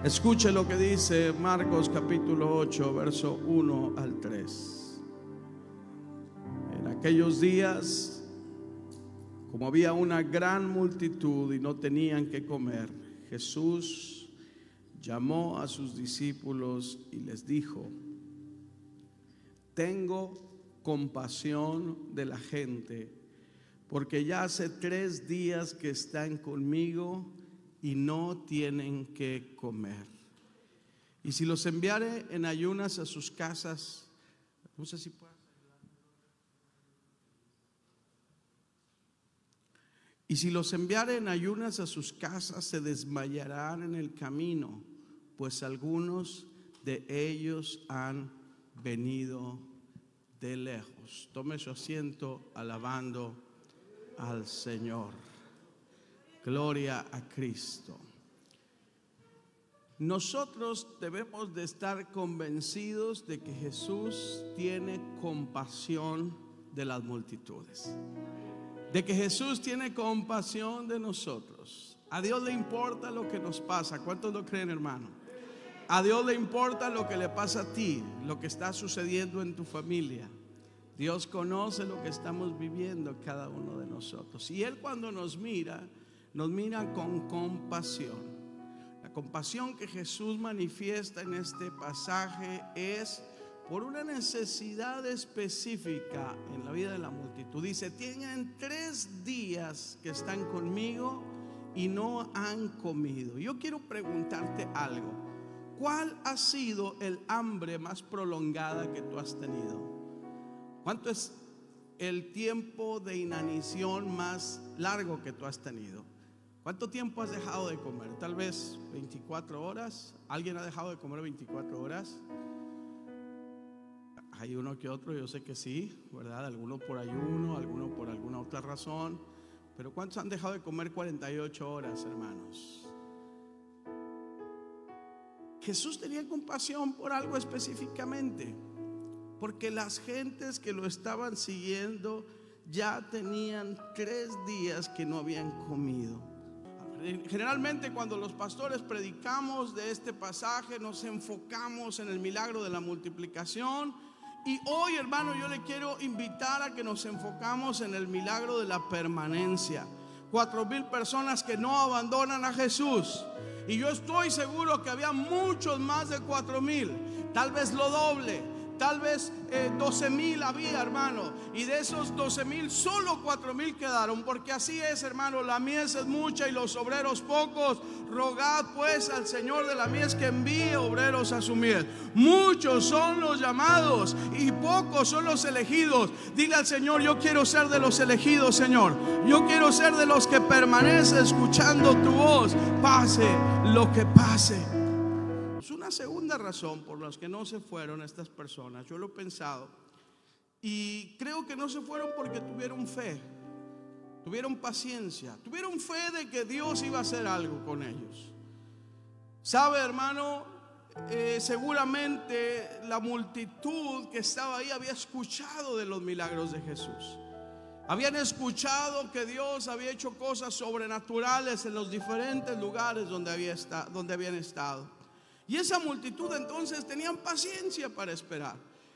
Escuche lo que dice Marcos capítulo 8, verso 1 al 3. En aquellos días, como había una gran multitud y no tenían que comer, Jesús llamó a sus discípulos y les dijo: tengo compasión de la gente, porque ya hace 3 días que están conmigo y no tienen que comer. Y si los enviare en ayunas a sus casas, no sé si puedo. Y si los enviare en ayunas a sus casas, se desmayarán en el camino, pues algunos de ellos han venido de lejos. Tome su asiento alabando al Señor. Gloria a Cristo. Nosotros debemos de estar convencidos de que Jesús tiene compasión de las multitudes, de que Jesús tiene compasión de nosotros. A Dios le importa lo que nos pasa. ¿Cuántos lo creen, hermano? A Dios le importa lo que le pasa a ti, lo que está sucediendo en tu familia. Dios conoce lo que estamos viviendo cada uno de nosotros. Y Él, cuando nos mira con compasión. La compasión que Jesús manifiesta en este pasaje es por una necesidad específica en la vida de la multitud. Dice: tienen 3 días que están conmigo y no han comido. Yo quiero preguntarte algo. ¿Cuál ha sido el hambre más prolongada que tú has tenido? ¿Cuánto es el tiempo de inanición más largo que tú has tenido? ¿Cuánto tiempo has dejado de comer? Tal vez 24 horas. ¿Alguien ha dejado de comer 24 horas? Hay uno que otro, yo sé que sí, ¿verdad? Algunos por ayuno, algunos por alguna otra razón. Pero ¿cuántos han dejado de comer 48 horas, hermanos? Jesús tenía compasión por algo específicamente, porque las gentes que lo estaban siguiendo ya tenían 3 días que no habían comido. Generalmente cuando los pastores predicamos de este pasaje nos enfocamos en el milagro de la multiplicación. Y hoy, hermano, yo le quiero invitar a que nos enfocamos en el milagro de la permanencia. 4,000 personas que no abandonan a Jesús. Y yo estoy seguro que había muchos más de 4,000, tal vez lo doble. Tal vez 12,000 había, hermano. Y de esos 12,000, solo 4,000 quedaron. Porque así es, hermano, la mies es mucha y los obreros pocos. Rogad pues al Señor de la mies que envíe obreros a su mies. Muchos son los llamados y pocos son los elegidos. Dile al Señor: yo quiero ser de los elegidos, Señor. Yo quiero ser de los que permanece escuchando tu voz, pase lo que pase. Una segunda razón por la que no se fueron estas personas, yo lo he pensado, y creo que no se fueron porque tuvieron fe, tuvieron paciencia, tuvieron fe de que Dios iba a hacer algo con ellos. Sabe, hermano, seguramente la multitud que estaba ahí había escuchado de los milagros de Jesús. Habían escuchado que Dios había hecho cosas sobrenaturales en los diferentes lugares donde habían estado. Y esa multitud entonces tenían paciencia para esperar.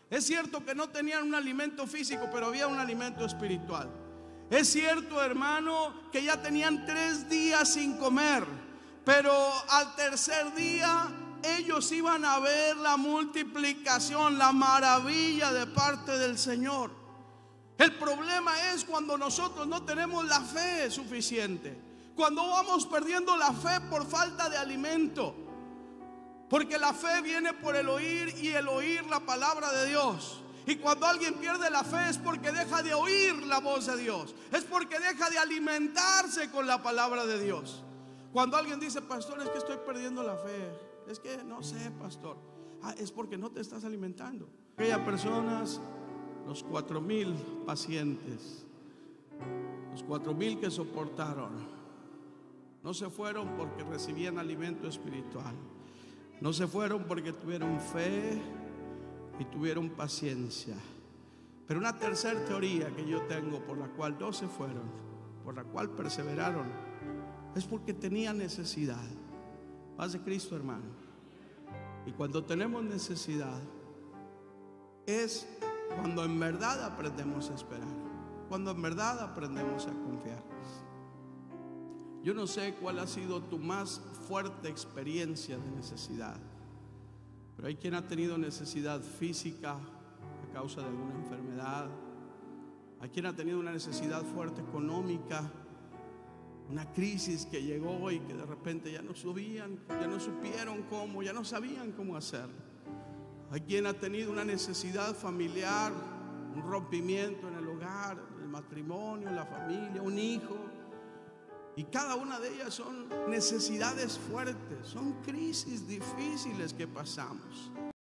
Es cierto que no tenían un alimento físico, pero había un alimento espiritual. Es cierto, hermano, que ya tenían 3 días sin comer, pero al tercer día ellos iban a ver la multiplicación, la maravilla de parte del Señor. El problema es cuando nosotros no tenemos la fe suficiente, cuando vamos perdiendo la fe por falta de alimento. Porque la fe viene por el oír y el oír la palabra de Dios. Y cuando alguien pierde la fe es porque deja de oír la voz de Dios. Es porque deja de alimentarse con la palabra de Dios. Cuando alguien dice: pastor, es que estoy perdiendo la fe. Es que no sé, pastor. Es porque no te estás alimentando. Aquellas personas, los 4,000 pacientes, los 4,000 que soportaron, no se fueron porque recibían alimento espiritual. No se fueron porque tuvieron fe y tuvieron paciencia. Pero una tercera teoría que yo tengo por la cual no se fueron, por la cual perseveraron, es porque tenían necesidad. Paz de Cristo, hermano. Y cuando tenemos necesidad es cuando en verdad aprendemos a esperar, cuando en verdad aprendemos a confiar. Yo no sé cuál ha sido tu más fuerte experiencia de necesidad, pero hay quien ha tenido necesidad física a causa de alguna enfermedad. Hay quien ha tenido una necesidad fuerte económica, una crisis que llegó y que de repente ya no supieron cómo, ya no sabían cómo hacerlo. Hay quien ha tenido una necesidad familiar, un rompimiento en el hogar, el matrimonio, la familia, un hijo. Y cada una de ellas son necesidades fuertes, son crisis difíciles que pasamos.